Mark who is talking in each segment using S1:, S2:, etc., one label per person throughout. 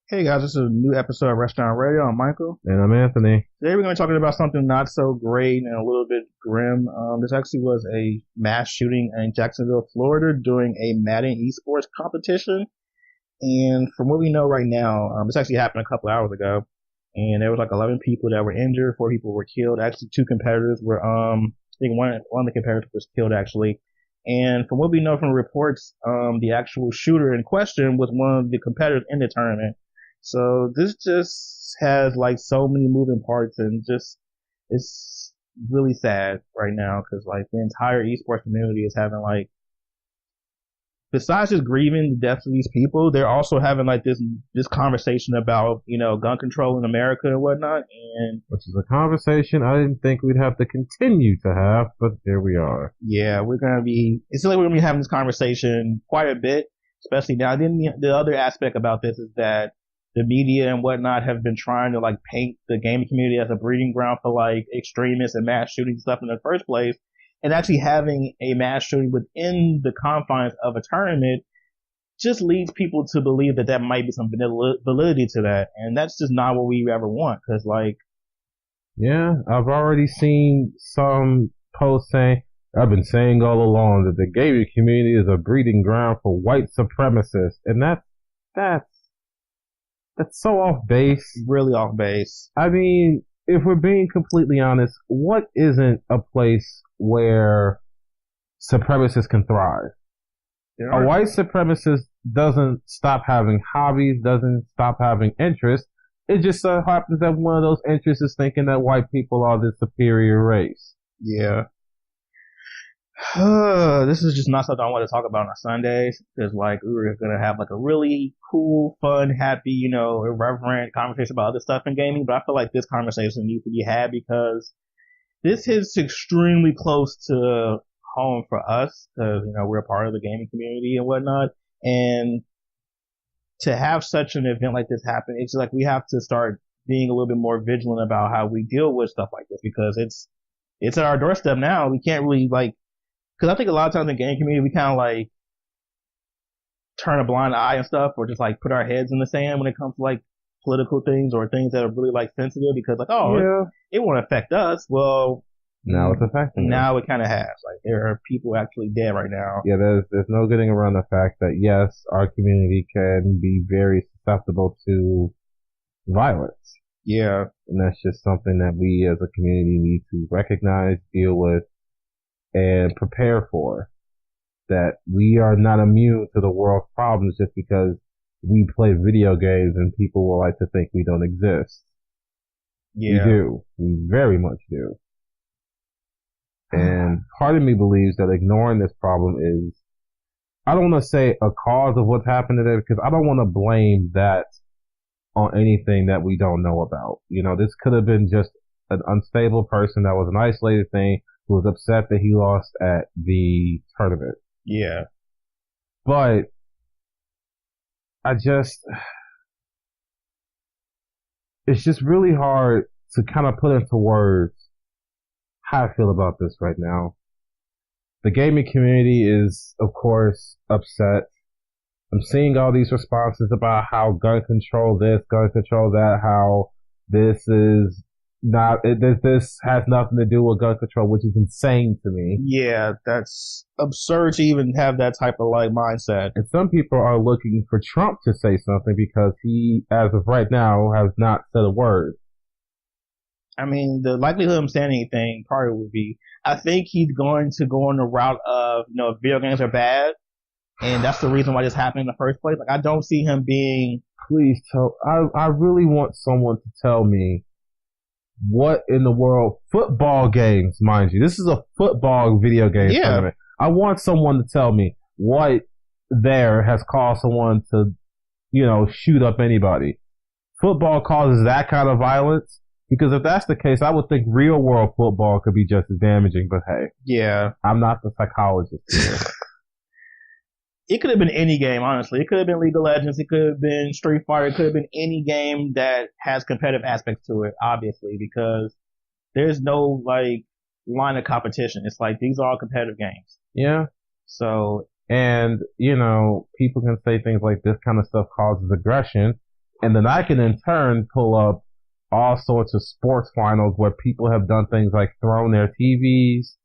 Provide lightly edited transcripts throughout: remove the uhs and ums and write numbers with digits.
S1: Hey guys, this is a new episode of Restaurant Radio. I'm Michael.
S2: And I'm Anthony.
S1: Today we're going to be talking about something not so great and a little bit grim. This actually was a mass shooting in Jacksonville, Florida during a Madden eSports competition. And from what we know right now, this actually happened a couple hours ago. And there was like 11 people that were injured, 4 people were killed. Actually, 2 competitors were, I think one of the competitors was killed actually. And from what we know from reports, the actual shooter in question was one of the competitors in the tournament. So this just has like so many moving parts and just it's really sad right now because like the entire esports community is having like besides just grieving the deaths of these people, they're also having like this conversation about gun control in America and whatnot. And
S2: which is a conversation I didn't think we'd have to continue to have, but here we are.
S1: Yeah, it's like we're gonna be having this conversation quite a bit, especially now. Then the other aspect about this is that the media and whatnot have been trying to like paint the gaming community as a breeding ground for like extremists and mass shooting stuff in the first place. And actually having a mass shooting within the confines of a tournament just leads people to believe that might be some validity to that. And that's just not what we ever want. Cause like,
S2: yeah, I've already seen some posts saying, I've been saying all along that the gaming community is a breeding ground for white supremacists. And that's so off base.
S1: Really off base.
S2: I mean, if we're being completely honest, what isn't a place where supremacists can thrive? A white supremacist doesn't stop having hobbies, doesn't stop having interests. It just so happens that one of those interests is thinking that white people are the superior race.
S1: Yeah. This is just not something I want to talk about on Sundays because like we were gonna have like a really cool, fun, happy, irreverent conversation about other stuff in gaming, but I feel like this conversation needs to be had because this hits extremely close to home for us because we're a part of the gaming community and whatnot, and to have such an event like this happen, it's like we have to start being a little bit more vigilant about how we deal with stuff like this because it's at our doorstep now. We can't really like. Because I think a lot of times in the game community, we kind of like turn a blind eye and stuff, or just like put our heads in the sand when it comes to like political things or things that are really like sensitive. Because like, it won't affect us. Well,
S2: now it's affecting.
S1: Now it kind of has. Like there are people actually dead right now.
S2: Yeah, there's no getting around the fact that yes, our community can be very susceptible to violence.
S1: Yeah,
S2: and that's just something that we as a community need to recognize, deal with, and prepare for. That we are not immune to the world's problems just because we play video games and people will like to think we don't exist.
S1: Yeah.
S2: We do. We very much do. And part of me believes that ignoring this problem is, I don't want to say a cause of what's happened today because I don't want to blame that on anything that we don't know about. This could have been just an unstable person that was an isolated thing who was upset that he lost at the tournament.
S1: Yeah.
S2: But it's just really hard to kind of put into words how I feel about this right now. The gaming community is, of course, upset. I'm seeing all these responses about how gun control this, gun control that, how this is this has nothing to do with gun control, which is insane to me.
S1: Yeah, that's absurd to even have that type of like mindset.
S2: And some people are looking for Trump to say something because he, as of right now, has not said a word.
S1: I mean, the likelihood of him saying anything probably would be, I think he's going to go on the route of, video games are bad, and that's the reason why this happened in the first place. Like, I don't see him being...
S2: Please tell... I really want someone to tell me what in the world... Football games, mind you. This is a football video game tournament. I want someone to tell me what there has caused someone to, shoot up anybody. Football causes that kind of violence? Because if that's the case, I would think real world football could be just as damaging, but hey.
S1: Yeah.
S2: I'm not the psychologist here.
S1: It could have been any game, honestly. It could have been League of Legends. It could have been Street Fighter. It could have been any game that has competitive aspects to it, obviously, because there's no, like, line of competition. It's like, these are all competitive games.
S2: Yeah.
S1: So.
S2: And, people can say things like this kind of stuff causes aggression. And then I can in turn pull up all sorts of sports finals where people have done things like thrown their TVs,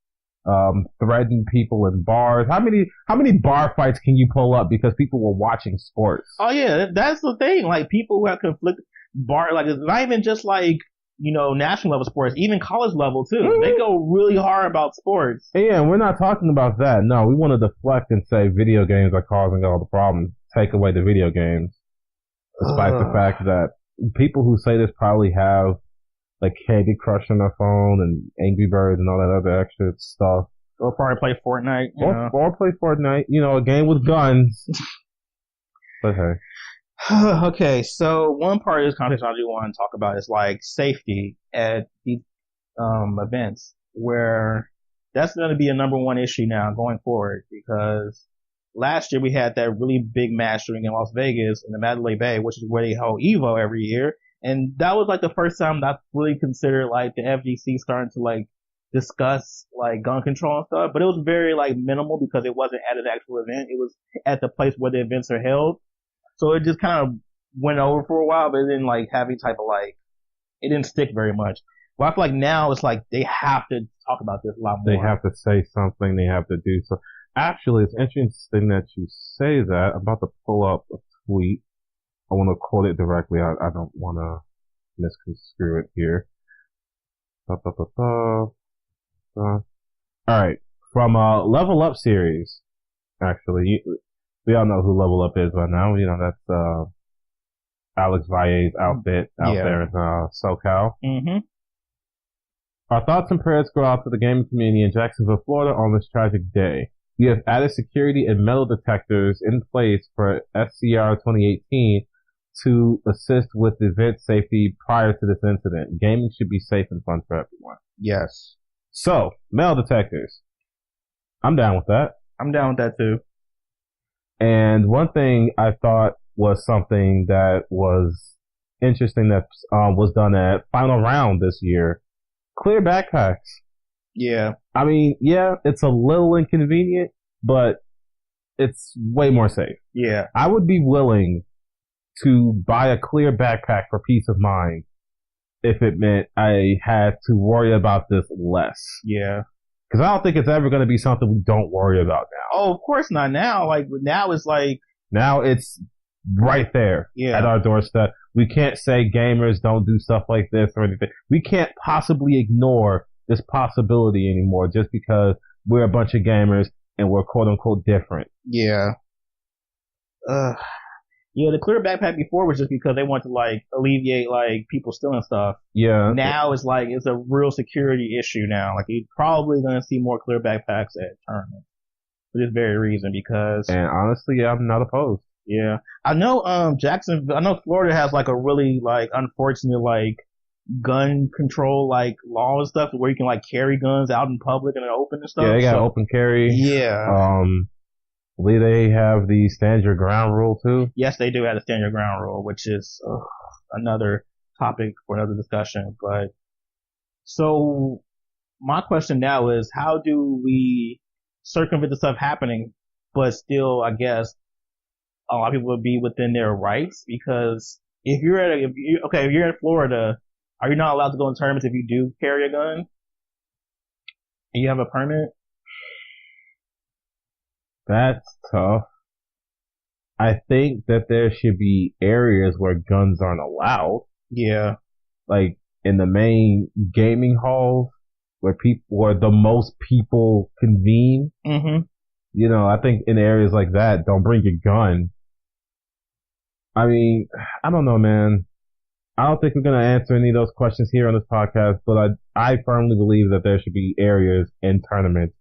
S2: threatened people in bars. How many bar fights can you pull up because people were watching sports?
S1: Oh yeah, that's the thing. Like people who have conflict like it's not even just like, national level sports, even college level too. Mm-hmm. They go really hard about sports.
S2: Yeah, we're not talking about that. No, we want to deflect and say video games are causing all the problems. Take away the video games. Despite the fact that people who say this probably have like Candy Crush on their phone and Angry Birds and all that other extra stuff.
S1: Or probably play Fortnite.
S2: Or play Fortnite, a game with guns. But hey.
S1: Okay, so one part of this conversation I do want to talk about is like safety at these events, where that's going to be a number one issue now going forward, because last year we had that really big mass shooting in Las Vegas in the Mandalay Bay, which is where they hold Evo every year. And that was like the first time that I really considered like the FGC starting to like discuss like gun control and stuff. But it was very like minimal because it wasn't at an actual event. It was at the place where the events are held. So it just kind of went over for a while, but it didn't like have any type of like, it didn't stick very much. Well, I feel like now it's like they have to talk about this a lot more.
S2: They have to say something. They have to do so. Actually, it's interesting that you say that. I'm about to pull up a tweet. I want to quote it directly. I don't want to misconstrue it here. All right. From Level Up series. Actually, we all know who Level Up is by now. That's Alex Valle's outfit out there in SoCal.
S1: Mm-hmm.
S2: Our thoughts and prayers go out to the gaming community in Jacksonville, Florida on this tragic day. We have added security and metal detectors in place for SCR 2018 to assist with event safety prior to this incident. Gaming should be safe and fun for everyone.
S1: Yes.
S2: So, metal detectors. I'm down with that.
S1: I'm down with that too.
S2: And one thing I thought was something that was interesting that was done at Final Round this year. Clear backpacks.
S1: Yeah.
S2: I mean, yeah, it's a little inconvenient, but it's way more safe.
S1: Yeah.
S2: I would be willing to buy a clear backpack for peace of mind if it meant I had to worry about this less.
S1: Yeah.
S2: Because I don't think it's ever going to be something we don't worry about now.
S1: Oh, of course not now. Like, now it's like...
S2: Now it's right there at our doorstep. We can't say gamers don't do stuff like this or anything. We can't possibly ignore this possibility anymore just because we're a bunch of gamers and we're quote unquote different.
S1: Yeah. Yeah, the clear backpack before was just because they wanted to like alleviate like people stealing stuff.
S2: Yeah.
S1: Now it's like it's a real security issue now. Like you're probably gonna see more clear backpacks at tournaments for this very reason because.
S2: And honestly, I'm not opposed.
S1: Yeah, I know. I know Florida has like a really like unfortunate like gun control like law and stuff where you can like carry guns out in public and open and stuff.
S2: Yeah, they got open carry.
S1: Yeah.
S2: I believe they have the stand your ground rule too.
S1: Yes, they do have the stand your ground rule, which is another topic for another discussion. But so my question now is, how do we circumvent the stuff happening, but still, I guess, a lot of people would be within their rights? Because if you're in Florida, are you not allowed to go in tournaments if you do carry a gun and you have a permit?
S2: That's tough. I think that there should be areas where guns aren't allowed.
S1: Yeah.
S2: Like in the main gaming halls where the most people convene.
S1: Mm-hmm.
S2: You know, I think in areas like that, don't bring your gun. I mean, I don't know, man. I don't think we're going to answer any of those questions here on this podcast, but I firmly believe that there should be areas in tournaments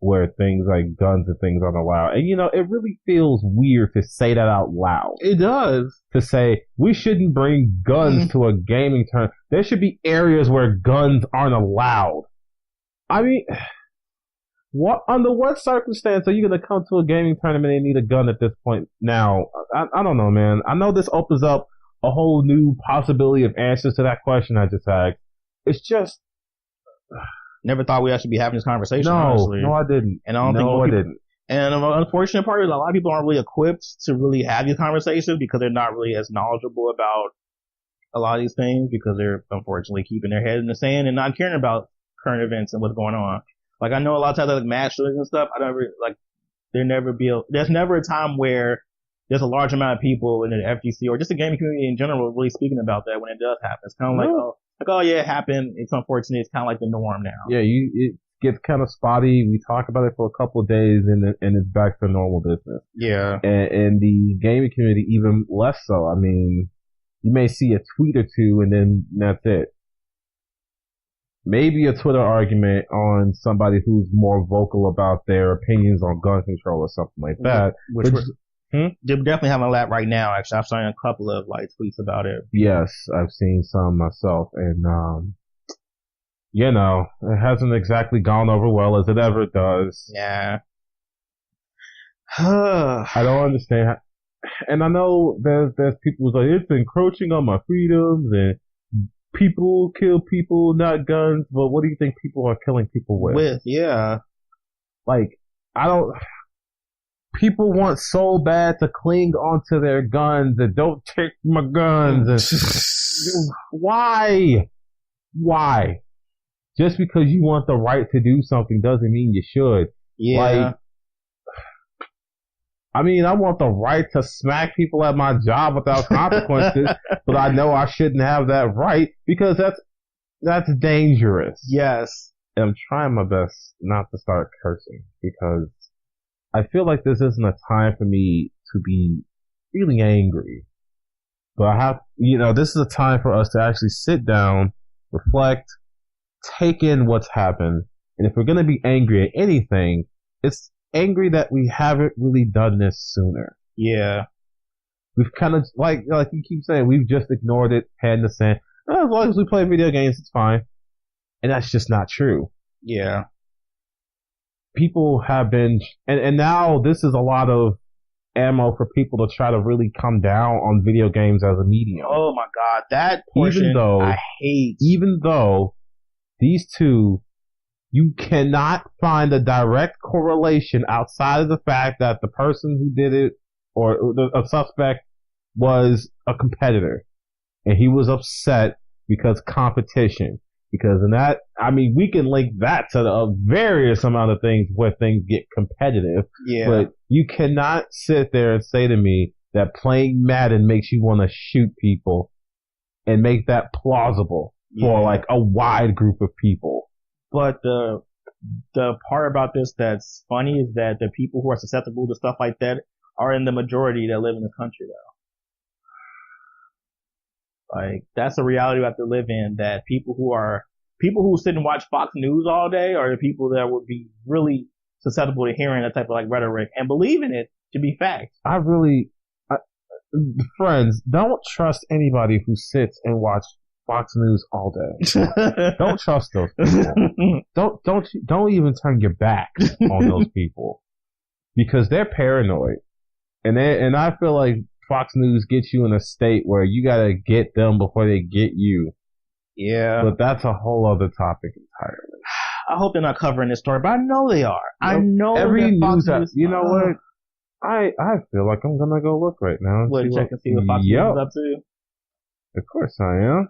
S2: where things like guns and things aren't allowed. And, you know, it really feels weird to say that out loud.
S1: It does.
S2: To say, we shouldn't bring guns to a gaming tournament. There should be areas where guns aren't allowed. I mean, under what circumstance are you going to come to a gaming tournament and need a gun at this point now? I don't know, man. I know this opens up a whole new possibility of answers to that question I just asked. It's just...
S1: Never thought we actually be having this conversation,
S2: honestly.
S1: No,
S2: I didn't.
S1: And I don't think
S2: I didn't.
S1: And the unfortunate part is a lot of people aren't really equipped to really have these conversations because they're not really as knowledgeable about a lot of these things because they're unfortunately keeping their head in the sand and not caring about current events and what's going on. Like I know a lot of times like mass shootings and stuff, there's never a time where there's a large amount of people in the FGC or just the gaming community in general really speaking about that when it does happen. It's kind of like, yeah, it happened. It's unfortunate. It's kind of like the norm now.
S2: Yeah, it gets kind of spotty. We talk about it for a couple of days and it's back to normal business.
S1: Yeah.
S2: And the gaming community even less so. I mean, you may see a tweet or two and then that's it. Maybe a Twitter argument on somebody who's more vocal about their opinions on gun control or something like that.
S1: They're definitely having a lap right now. Actually, I've seen a couple of like tweets about it.
S2: Yes, I've seen some myself, and it hasn't exactly gone over well as it ever does.
S1: Yeah.
S2: I don't understand. And I know there's people who's like, it's encroaching on my freedoms and people kill people, not guns. But what do you think people are killing people with?
S1: Yeah.
S2: Like, people want so bad to cling onto their guns and don't take my guns. And why? Just because you want the right to do something doesn't mean you should.
S1: Yeah.
S2: I want the right to smack people at my job without consequences, but I know I shouldn't have that right because that's dangerous.
S1: Yes.
S2: And I'm trying my best not to start cursing because I feel like this isn't a time for me to be really angry. But this is a time for us to actually sit down, reflect, take in what's happened. And if we're going to be angry at anything, it's angry that we haven't really done this sooner.
S1: Yeah.
S2: We've kind of, like you keep saying, we've just ignored it, head in the sand. As long as we play video games, it's fine. And that's just not true.
S1: Yeah.
S2: People have been, and now this is a lot of ammo for people to try to really come down on video games as a medium.
S1: Oh my God, that portion I hate.
S2: Even though these two, you cannot find a direct correlation outside of the fact that the person who did it or a suspect was a competitor and he was upset because competition. Because in that, we can link that to a various amount of things where things get competitive.
S1: Yeah.
S2: But you cannot sit there and say to me that playing Madden makes you want to shoot people and make that plausible for like a wide group of people.
S1: But the part about this that's funny is that the people who are susceptible to stuff like that are in the majority that live in this country, though. Like, that's a reality we have to live in, that people who sit and watch Fox News all day are the people that would be really susceptible to hearing that type of like rhetoric and believing it to be fact.
S2: Friends, don't trust anybody who sits and watch Fox News all day. Don't trust those people. Don't even turn your back on those people because they're paranoid, and I feel like Fox News gets you in a state where you gotta get them before they get you.
S1: Yeah.
S2: But that's a whole other topic entirely.
S1: I hope they're not covering this story, but I know they are. I know
S2: every news app. You know what? I feel like I'm gonna go look right now.
S1: Check and see what Fox News is up to?
S2: Of course I am.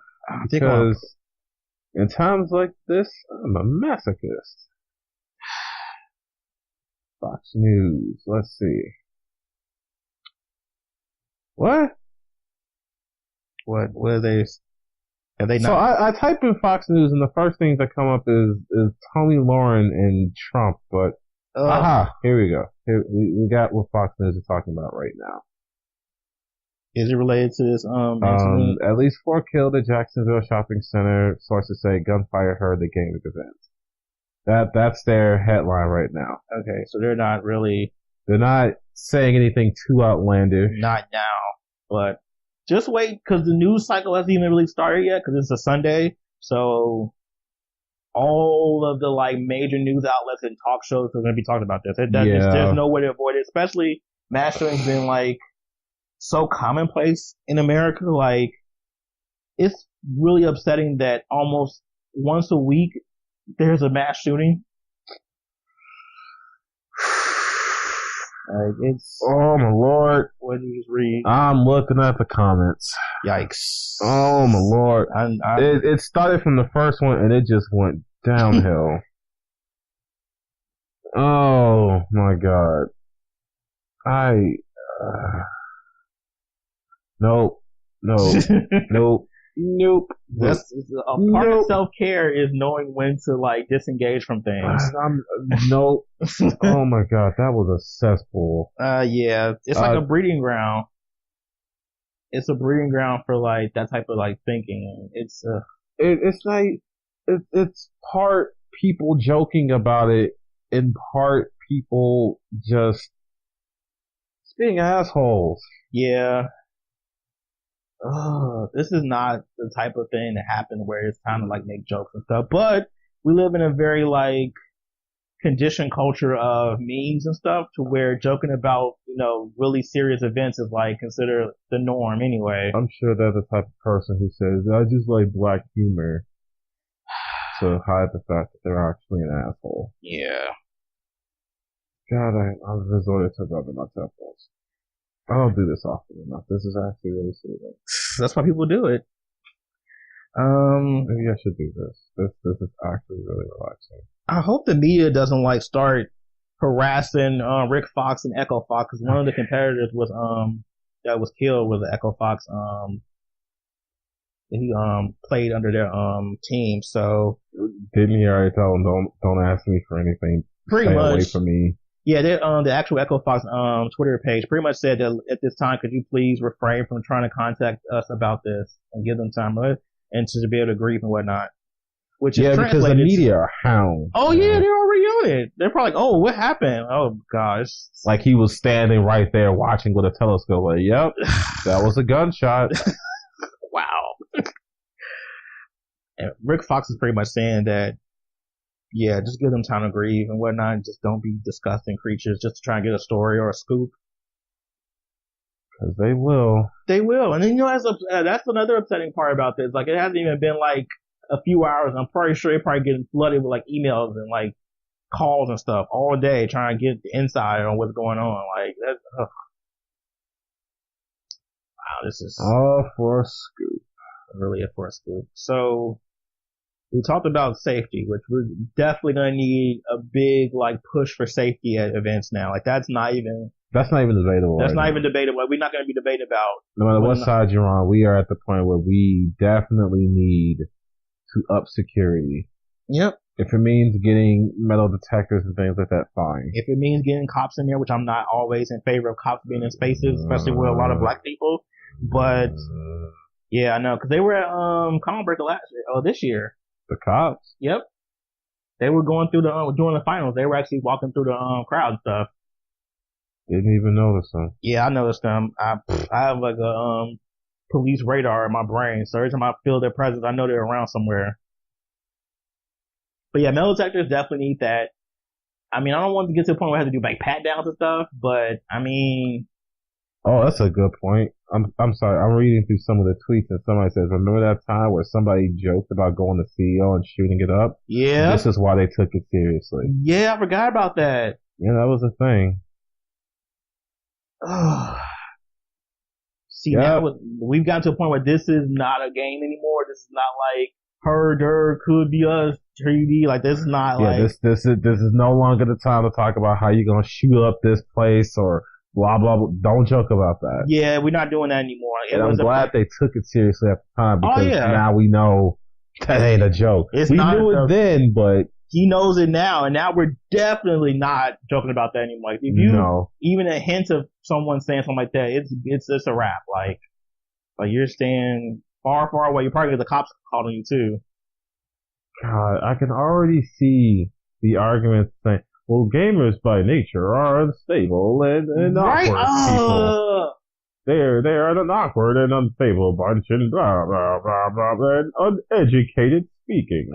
S2: Because in times like this, I'm a masochist. Fox News. Let's see. What are they? Are they not? So I type in Fox News and the first things that come up is Tony Lauren and Trump. But here we go. Here we got what Fox News is talking about right now.
S1: Is it related to this incident?
S2: At least 4 killed at Jacksonville shopping center. Sources say gunfire heard the gaming event. That's their headline right now.
S1: Okay, so they're
S2: not saying anything too outlandish.
S1: Not now, but just wait because the news cycle hasn't even really started yet because it's a Sunday. So all of the like major news outlets and talk shows are going to be talking about this. There's no way to avoid it, especially mass shootings been like so commonplace in America. Like, it's really upsetting that almost once a week there's a mass shooting. Like, it's...
S2: Oh, my Lord.
S1: What did you just read?
S2: I'm looking at the comments.
S1: Yikes.
S2: Oh, my Lord. It started from the first one, and it just went downhill. Oh, my God. Nope.
S1: That's a part of self-care is knowing when to like disengage from things.
S2: Nope. Oh my God, that was a cesspool.
S1: Yeah, it's like a breeding ground. It's a breeding ground for like that type of like thinking. It's
S2: like it's part people joking about it, and part people just being assholes.
S1: Yeah. This is not the type of thing that happened where it's time to like make jokes and stuff. But we live in a very like conditioned culture of memes and stuff to where joking about, really serious events is like considered the norm anyway.
S2: I'm sure they're the type of person who says, I just like black humor to hide the fact that they're actually an asshole.
S1: Yeah.
S2: God, I've resorted to rubbing my temples. I don't do this often enough. This is actually really soothing.
S1: That's why people do it.
S2: Maybe I should do this. This is actually really relaxing.
S1: I hope the media doesn't like start harassing Rick Fox and Echo Fox, because one of the competitors was that was killed was Echo Fox. He played under their team. So
S2: didn't he already tell him don't ask me for anything?
S1: Pretty
S2: Stay
S1: much
S2: away from me.
S1: Yeah, the actual Echo Fox Twitter page pretty much said that at this time, could you please refrain from trying to contact us about this and give them time and to be able to grieve and whatnot. Which is
S2: because the media are hounds.
S1: Oh yeah, they're already on it. They're probably like, oh, what happened? Oh gosh.
S2: Like he was standing right there watching with a telescope. Like, yep, that was a gunshot.
S1: Wow. And Rick Fox is pretty much saying that, yeah, just give them time to grieve and whatnot. And just don't be disgusting creatures just to try and get a story or a scoop.
S2: Because they will.
S1: They will. And then, that's another upsetting part about this. Like, it hasn't even been like a few hours. I'm pretty sure they're probably getting flooded with like emails and like calls and stuff all day trying to get the inside on what's going on. Like, that's, wow, this is
S2: all for a scoop.
S1: Really for a scoop. So, we talked about safety, which we're definitely going to need a big like push for safety at events now. Like that's not even
S2: debatable.
S1: That's not even debatable. We're not going to be debating about.
S2: No matter what side you're on, we are at the point where we definitely need to up security.
S1: Yep.
S2: If it means getting metal detectors and things like that, fine.
S1: If it means getting cops in there, which I'm not always in favor of cops being in spaces, especially with a lot of black people. But yeah, I know, because they were at Commonwealth this year.
S2: The cops?
S1: Yep. They were going through during the finals. They were actually walking through the crowd and stuff.
S2: Didn't even notice them.
S1: Yeah, I noticed them. I have like a police radar in my brain, so every time I feel their presence, I know they're around somewhere. But yeah, metal detectors definitely need that. I mean, I don't want to get to the point where I have to do like pat downs and stuff, but I mean.
S2: Oh, that's a good point. I'm sorry. I'm reading through some of the tweets and somebody says, remember that time where somebody joked about going to CEO and shooting it up?
S1: Yeah.
S2: This is why they took it seriously.
S1: Yeah, I forgot about that.
S2: Yeah, that was a thing.
S1: See, now we've gotten to a point where this is not a game anymore. This is not like her, could be us, 3D. Like, this is not like.
S2: This is no longer the time to talk about how you're going to shoot up this place or blah, blah, blah. Don't joke about that.
S1: Yeah, we're not doing that anymore.
S2: And I'm glad they took it seriously at the time because now we know that ain't a joke. We knew it then, but.
S1: He knows it now, and now we're definitely not joking about that anymore. Like, if you, even a hint of someone saying something like that, it's just a wrap. Like you're staying far, far away. You're probably get the cops calling you too.
S2: God, I can already see the arguments saying, well, gamers by nature are unstable and awkward people. They're an awkward and unstable bunch and blah, blah, blah, blah, and uneducated speaking.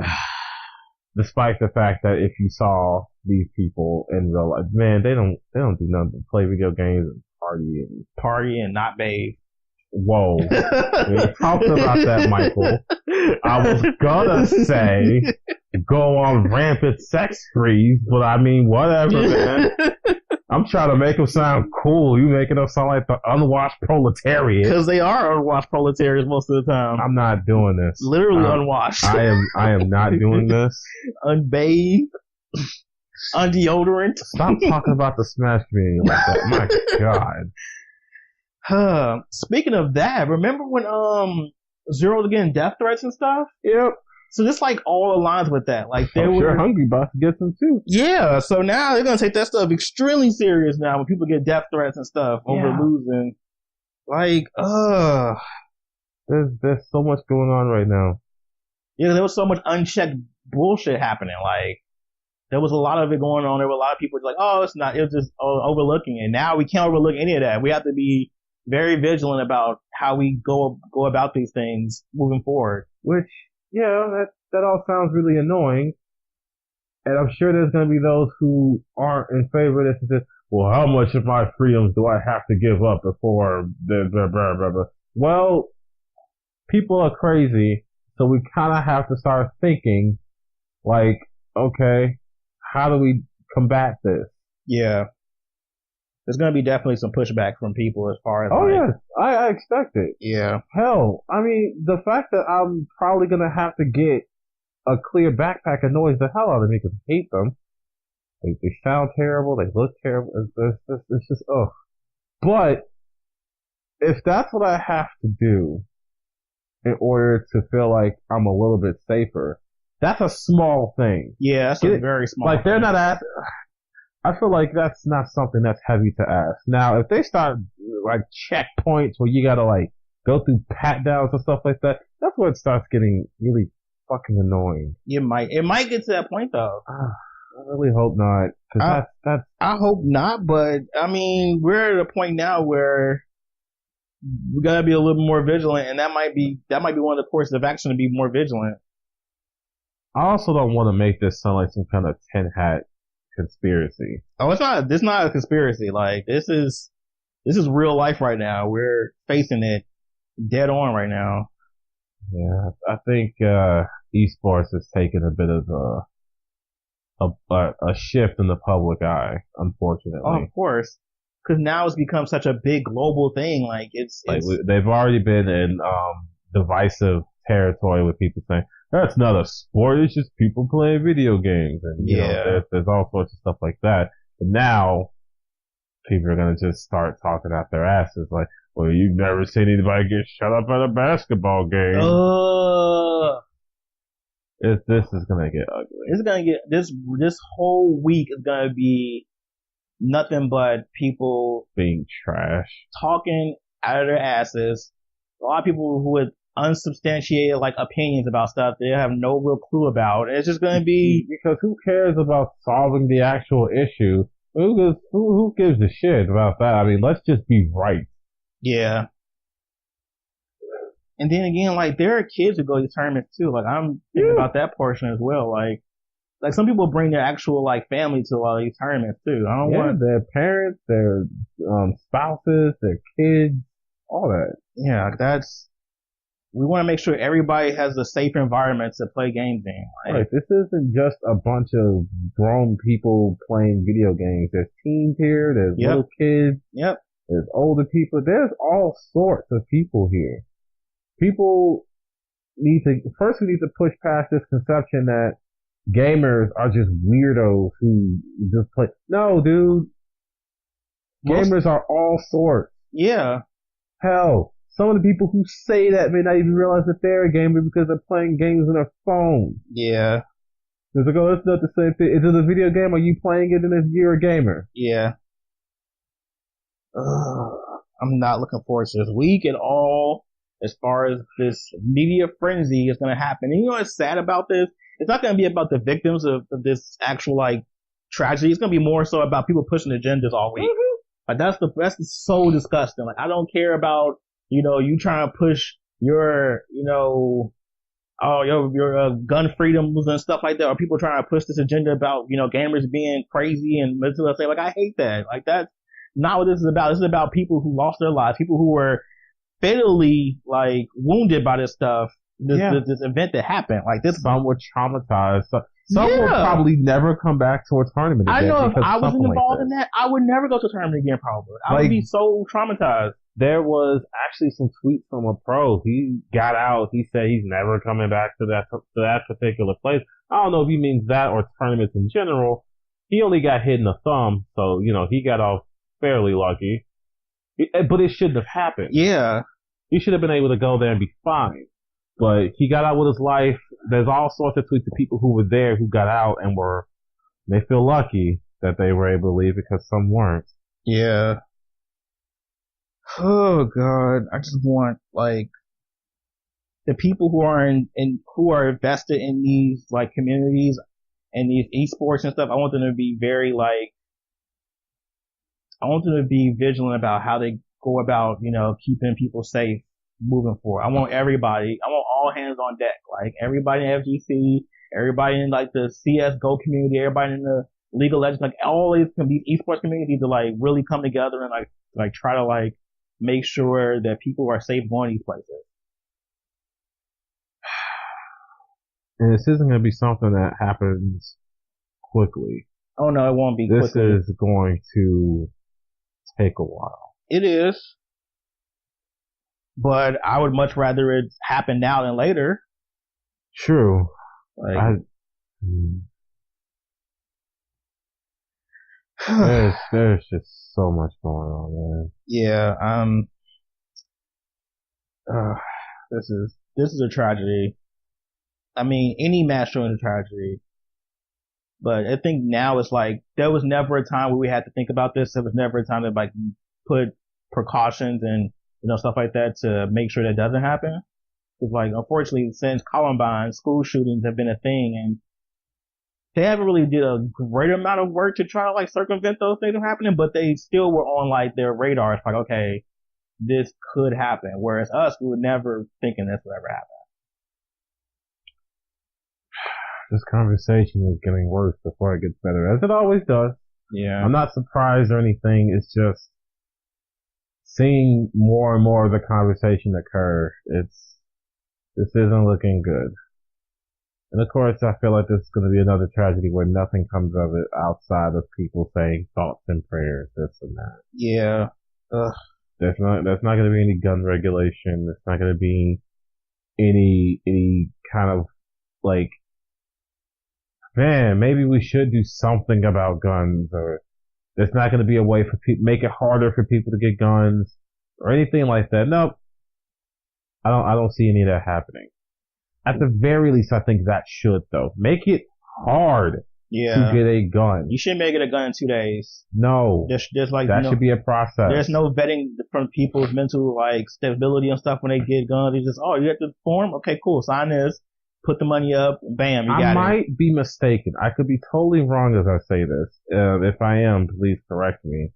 S2: Despite the fact that if you saw these people in real life, man, they don't do nothing but play video games and
S1: party and not bathe.
S2: Whoa. We talked about that, Michael. I was gonna say go on rampant sex sprees, but I mean, whatever, man. I'm trying to make them sound cool. You making them sound like the unwashed proletariat.
S1: Because they are unwashed proletariats most of the time.
S2: I'm not doing this.
S1: Literally unwashed.
S2: I am not doing this.
S1: Unbathed. Undeodorant.
S2: Stop talking about the Smash community like that. My God.
S1: Speaking of that, remember when Zero was getting death threats and stuff?
S2: Yep.
S1: So this like all aligns with that. Like they were
S2: hungry about to get some too.
S1: Yeah, so now they're gonna take that stuff extremely serious now when people get death threats and stuff over losing. Like,
S2: there's so much going on right now.
S1: Yeah, there was so much unchecked bullshit happening. Like, there was a lot of it going on. There were a lot of people like, oh, it's not. It was just overlooking it. Now we can't overlook any of that. We have to be very vigilant about how we go about these things moving forward.
S2: Which, that all sounds really annoying. And I'm sure there's going to be those who aren't in favor of this and say, well, how much of my freedoms do I have to give up before blah, blah, blah, blah, blah. Well, people are crazy, so we kind of have to start thinking, like, okay, how do we combat this?
S1: Yeah. There's going to be definitely some pushback from people as far as
S2: I expect it.
S1: Yeah.
S2: Hell, I mean, the fact that I'm probably going to have to get a clear backpack annoys the hell out of me because I hate them. They sound terrible. They look terrible. It's just, ugh. But if that's what I have to do in order to feel like I'm a little bit safer, that's a small thing.
S1: Yeah, that's a very small
S2: thing. They're not asking. I feel like that's not something that's heavy to ask. Now, if they start like checkpoints where you gotta like go through pat downs and stuff like that, that's where it starts getting really fucking annoying.
S1: It might get to that point though.
S2: I really hope not. Cause
S1: I hope not, but I mean, we're at a point now where we gotta be a little more vigilant, and that might be one of the courses of action to be more vigilant.
S2: I also don't want to make this sound like some kind of tin hat conspiracy.
S1: Oh, it's not. This is not a conspiracy. Like this is real life right now. We're facing it dead on right now.
S2: Yeah, I think eSports has taken a bit of a shift in the public eye, unfortunately.
S1: Oh, of course, because now it's become such a big global thing. Like
S2: they've already been in divisive territory with people saying that's not a sport, it's just people playing video games, and you know, there's all sorts of stuff like that. But now people are gonna just start talking out their asses like, well, you've never seen anybody get shut up at a basketball game. This is gonna get ugly.
S1: It's gonna get this whole week is gonna be nothing but people
S2: being trash,
S1: talking out of their asses. A lot of people who would unsubstantiated like opinions about stuff they have no real clue about. It's just gonna be
S2: because who cares about solving the actual issue? Who gives a shit about that? I mean, let's just be right.
S1: Yeah. And then again, like there are kids who go to tournaments too. Like I'm thinking about that portion as well. Like some people bring their actual like family to a lot of these tournaments too. I don't want
S2: their parents, their spouses, their kids, all that.
S1: Yeah, we want to make sure everybody has a safe environment to play games in.
S2: Right. This isn't just a bunch of grown people playing video games. There's teens here. There's little kids.
S1: Yep.
S2: There's older people. There's all sorts of people here. People we need to push past this conception that gamers are just weirdos who just play. No, dude. Gamers are all sorts.
S1: Yeah.
S2: Hell. Some of the people who say that may not even realize that they're a gamer because they're playing games on their phone.
S1: Yeah.
S2: It's like, oh, it's not the same thing. Is it a video game? Are you playing it and if you're a gamer?
S1: Yeah. I'm not looking forward to this week at all as far as this media frenzy is going to happen. And you know what's sad about this? It's not going to be about the victims of this actual, like, tragedy. It's going to be more so about people pushing agendas all week. Mm-hmm. Like, that's so disgusting. Like, I don't care about, you trying to push your, your gun freedoms and stuff like that, or people trying to push this agenda about, gamers being crazy and mental. Say, like, I hate that. Like, that's not what this is about. This is about people who lost their lives, people who were fatally, like, wounded by this stuff, this event that happened. Like, this.
S2: Some were traumatized. Some will probably never come back to a tournament again.
S1: I know if I was involved in that, I would never go to a tournament again, probably. I would be so traumatized.
S2: There was actually some tweets from a pro. He got out. He said he's never coming back to that particular place. I don't know if he means that or tournaments in general. He only got hit in the thumb, so, he got off fairly lucky. But it shouldn't have happened.
S1: Yeah.
S2: He should have been able to go there and be fine. But he got out with his life. There's all sorts of tweets of people who were there who got out and they feel lucky that they were able to leave because some weren't.
S1: Yeah. Oh God. I just want the people who are who are invested in these communities and these esports and stuff, I want them to be I want them to be vigilant about how they go about, keeping people safe moving forward. I want all hands on deck. Everybody in FGC, everybody in the CSGO community, everybody in the League of Legends, all these esports communities to really come together and try to make sure that people are safe going to these places.
S2: And this isn't going to be something that happens quickly.
S1: Oh no, it won't be quickly.
S2: This is going to take a while.
S1: It is. But I would much rather it happen now than later.
S2: True. There's just so much going on, man.
S1: Yeah. This is a tragedy. I mean, any mass shooting is a tragedy. But I think now it's there was never a time where we had to think about this. There was never a time to put precautions and stuff like that to make sure that doesn't happen. Because unfortunately, since Columbine, school shootings have been a thing, and they haven't really did a great amount of work to try to circumvent those things from happening, but they still were on their radar. It's okay, this could happen. Whereas us, we were never thinking this would ever happen.
S2: This conversation is getting worse before it gets better, as it always does.
S1: Yeah.
S2: I'm not surprised or anything. It's just seeing more and more of the conversation occur. This isn't looking good. And of course, I feel like this is going to be another tragedy where nothing comes of it outside of people saying thoughts and prayers, this and that.
S1: Yeah. Ugh.
S2: There's not going to be any gun regulation. There's not going to be any kind of man, maybe we should do something about guns, or there's not going to be a way for make it harder for people to get guns or anything like that. Nope. I don't see any of that happening. At the very least, I think that should though. Make it hard to get a gun.
S1: You shouldn't make it a gun in 2 days.
S2: No.
S1: There's
S2: that should be a process.
S1: There's no vetting from people's mental stability and stuff when they get guns. It's just, you have to form? Okay, cool. Sign this. Put the money up, bam, you got it.
S2: I might be mistaken. I could be totally wrong as I say this. If I am, please correct me.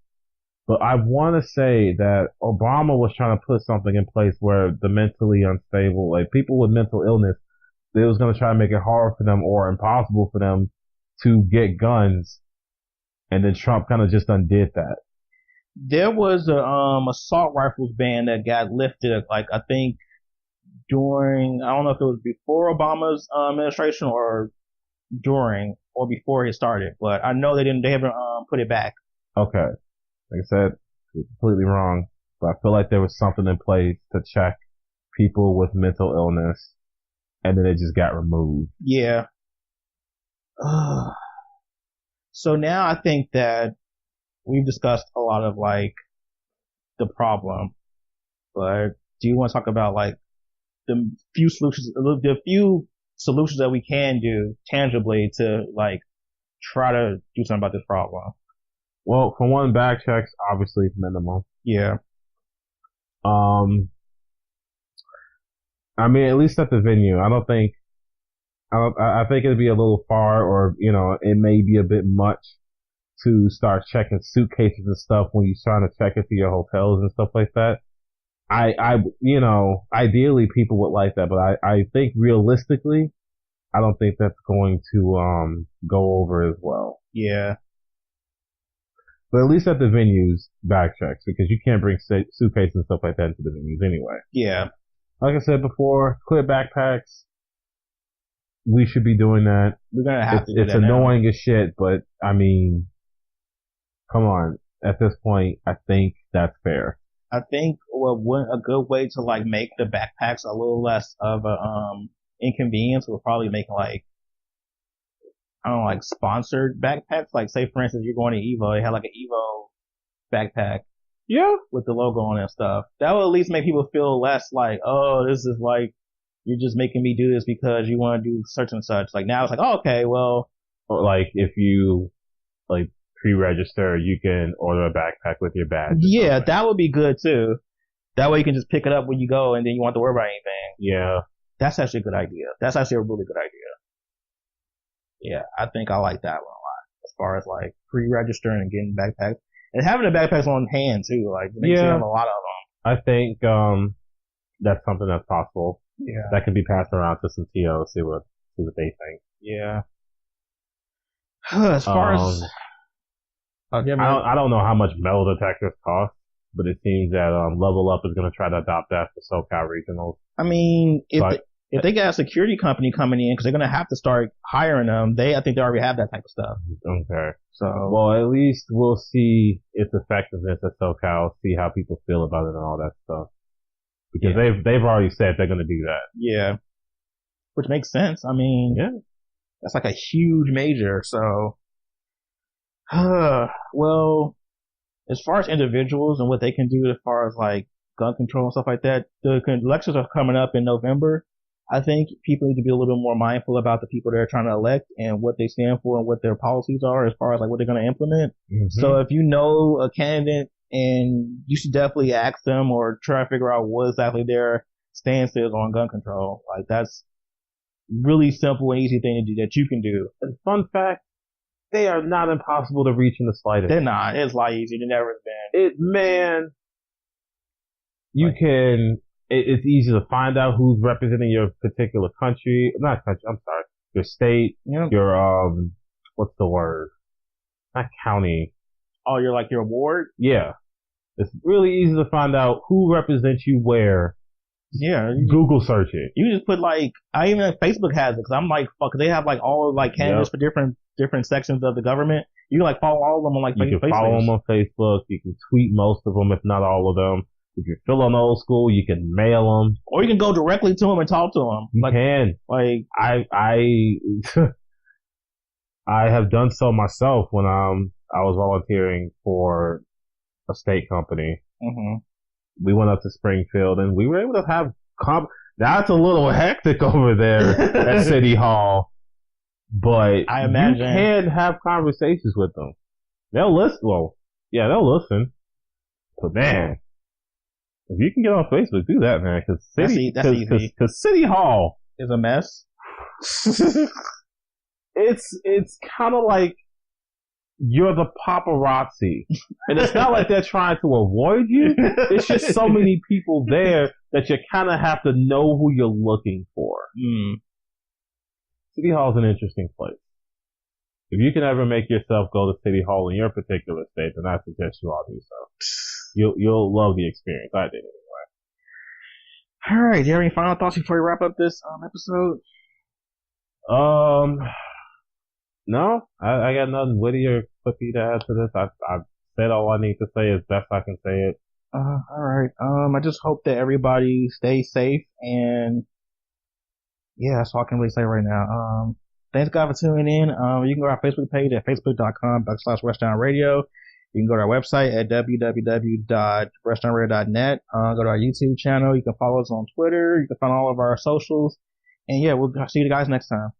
S2: But I want to say that Obama was trying to put something in place where the mentally unstable, people with mental illness, they was going to try to make it hard for them or impossible for them to get guns. And then Trump kind of just undid that.
S1: There was a assault rifles ban that got lifted, I think, during, I don't know if it was before Obama's administration or during or before it started, but I know they haven't put it back.
S2: Okay. Like I said, completely wrong, but I feel like there was something in place to check people with mental illness, and then it just got removed.
S1: Yeah. So now I think that we've discussed a lot of the problem, but do you want to talk about the few solutions that we can do tangibly to try to do something about this problem?
S2: Well, for one, back checks obviously is minimal.
S1: Yeah.
S2: I mean, at least at the venue, I think it'd be a little far, or it may be a bit much to start checking suitcases and stuff when you're trying to check into your hotels and stuff like that. Ideally people would like that, but I think realistically, I don't think that's going to, go over as well.
S1: Yeah.
S2: But at least at the venues, back checks, because you can't bring suitcases and stuff like that into the venues anyway.
S1: Yeah.
S2: Like I said before, clear backpacks. we should be doing that.
S1: We're gonna have to do
S2: It's
S1: that
S2: annoying
S1: now.
S2: as shit, but I mean, come on. At this point, I think that's fair.
S1: I think a good way to like make the backpacks a little less of a inconvenience would probably make like, I don't know, like sponsored backpacks. Like say for instance you're going to Evo, they have like an Evo backpack.
S2: Yeah.
S1: With the logo on it and stuff. That will at least make people feel less like, oh, this is like, you're just making me do this because you want to do such and such. Like now it's like, oh, okay, well.
S2: Or like if you like pre-register, you can order a backpack with your badge.
S1: Yeah, that would be good too. That way you can just pick it up when you go and then you won't have to worry about anything.
S2: Yeah.
S1: That's actually a good idea. That's actually a really good idea. Yeah, I think I like that one a lot. As far as like pre-registering and getting backpacks. And having the backpacks on hand too, like makes you have a lot of them.
S2: I think that's something that's possible.
S1: Yeah.
S2: That can be passed around to some TOs, see what they think.
S1: Yeah. As far as
S2: I don't know how much metal detectors cost, but it seems that Level Up is going to try to adopt that for SoCal regionals.
S1: I mean, if they got a security company coming in, because they're going to have to start hiring them, I think they already have that type of stuff.
S2: Okay.
S1: So,
S2: well, at least we'll see its effectiveness at SoCal, see how people feel about it and all that stuff. Because they've already said they're going to do that.
S1: Yeah. Which makes sense. I mean, that's like a huge major. So, well, as far as individuals and what they can do as far as like gun control and stuff like that, the elections are coming up in November. I think people need to be a little more mindful about the people they're trying to elect and what they stand for and what their policies are as far as like what they're going to implement. Mm-hmm. So if you know a candidate, and you should definitely ask them or try to figure out what exactly their stance is on gun control. Like that's really simple and easy thing to do that you can do.
S2: And fun fact, they are not impossible to reach in the slightest.
S1: They're not. It's a lot easier than ever been.
S2: It's easy to find out who's representing your particular country. Not country, I'm sorry. Your state, your, what's the word? Not county.
S1: Oh, your ward?
S2: Yeah. It's really easy to find out who represents you where.
S1: Yeah.
S2: Google search it.
S1: You just put I even Facebook has it, because I'm like, fuck, they have all of candidates for different sections of the government. You can follow all of them on Facebook.
S2: You can follow them on Facebook. You can tweet most of them, if not all of them. If you're feeling old school, you can mail them.
S1: Or you can go directly to them and talk to them.
S2: You can. I have done so myself when I was volunteering for a state company. Mm-hmm. We went up to Springfield and we were able to have that's a little hectic over there at City Hall, but
S1: I imagine
S2: you can have conversations with them. They'll listen. Well, yeah, they'll listen. But man, if you can get on Facebook, do that, man. Because City Hall
S1: is a mess.
S2: It's kind of like you're the paparazzi. And it's not like they're trying to avoid you. It's just so many people there that you kind of have to know who you're looking for. City Hall is an interesting place. If you can ever make yourself go to City Hall in your particular state, then I suggest you all do so. You'll love the experience. I did anyway.
S1: All right. Do you have any final thoughts before we wrap up this episode?
S2: No, I got nothing witty or quippy to add to this. I've said all I need to say as best I can say it.
S1: All right. I just hope that everybody stays safe, and yeah, that's all I can really say right now. Thanks guys for tuning in. You can go to our Facebook page at facebook.com/restaurant radio. You can go to our website at www.restaurantradio.net. Go to our YouTube channel. You can follow us on Twitter. You can find all of our socials. And yeah, we'll see you guys next time.